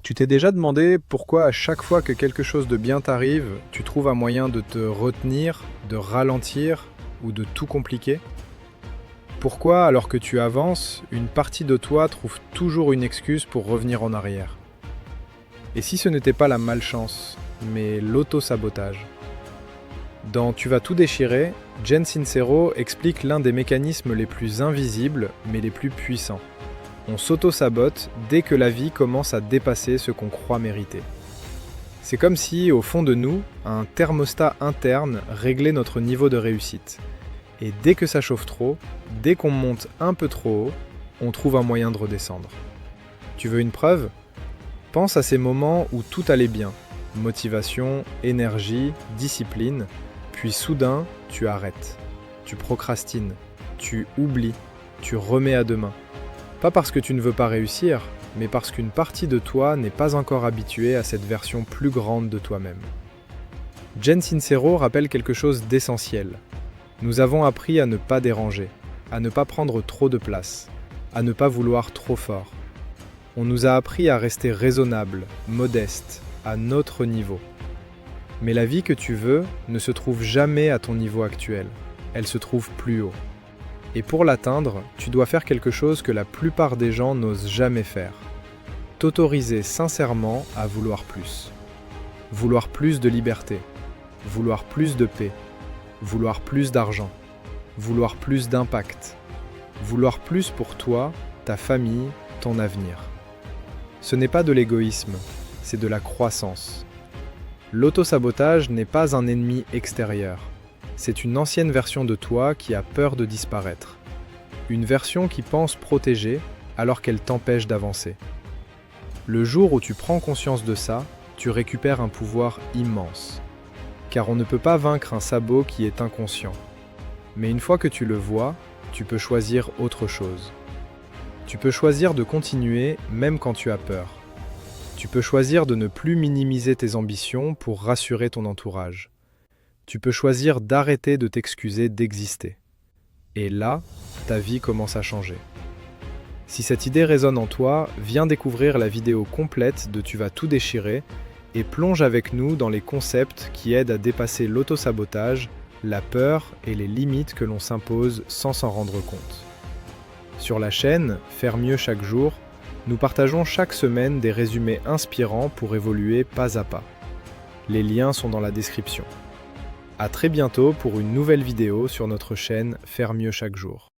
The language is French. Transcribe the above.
Tu t'es déjà demandé pourquoi à chaque fois que quelque chose de bien t'arrive, tu trouves un moyen de te retenir, de ralentir ou de tout compliquer? Pourquoi, alors que tu avances, une partie de toi trouve toujours une excuse pour revenir en arrière? Et si ce n'était pas la malchance, mais l'auto-sabotage? Dans Tu vas tout déchirer, Jen Sincero explique l'un des mécanismes les plus invisibles mais les plus puissants. On s'auto-sabote dès que la vie commence à dépasser ce qu'on croit mériter. C'est comme si, au fond de nous, un thermostat interne réglait notre niveau de réussite. Et dès que ça chauffe trop, dès qu'on monte un peu trop haut, on trouve un moyen de redescendre. Tu veux une preuve? Pense à ces moments où tout allait bien. Motivation, énergie, discipline. Puis soudain, tu arrêtes. Tu procrastines. Tu oublies. Tu remets à demain. Pas parce que tu ne veux pas réussir, mais parce qu'une partie de toi n'est pas encore habituée à cette version plus grande de toi-même. Jen Sincero rappelle quelque chose d'essentiel. Nous avons appris à ne pas déranger, à ne pas prendre trop de place, à ne pas vouloir trop fort. On nous a appris à rester raisonnable, modeste, à notre niveau. Mais la vie que tu veux ne se trouve jamais à ton niveau actuel, elle se trouve plus haut. Et pour l'atteindre, tu dois faire quelque chose que la plupart des gens n'osent jamais faire. T'autoriser sincèrement à vouloir plus. Vouloir plus de liberté. Vouloir plus de paix. Vouloir plus d'argent. Vouloir plus d'impact. Vouloir plus pour toi, ta famille, ton avenir. Ce n'est pas de l'égoïsme, c'est de la croissance. L'auto-sabotage n'est pas un ennemi extérieur. C'est une ancienne version de toi qui a peur de disparaître. Une version qui pense protéger alors qu'elle t'empêche d'avancer. Le jour où tu prends conscience de ça, tu récupères un pouvoir immense. Car on ne peut pas vaincre un sabot qui est inconscient. Mais une fois que tu le vois, tu peux choisir autre chose. Tu peux choisir de continuer même quand tu as peur. Tu peux choisir de ne plus minimiser tes ambitions pour rassurer ton entourage. Tu peux choisir d'arrêter de t'excuser d'exister. Et là, ta vie commence à changer. Si cette idée résonne en toi, viens découvrir la vidéo complète de Tu vas tout déchirer et plonge avec nous dans les concepts qui aident à dépasser l'auto-sabotage, la peur et les limites que l'on s'impose sans s'en rendre compte. Sur la chaîne Faire mieux chaque jour, nous partageons chaque semaine des résumés inspirants pour évoluer pas à pas. Les liens sont dans la description. À très bientôt pour une nouvelle vidéo sur notre chaîne Faire mieux chaque jour.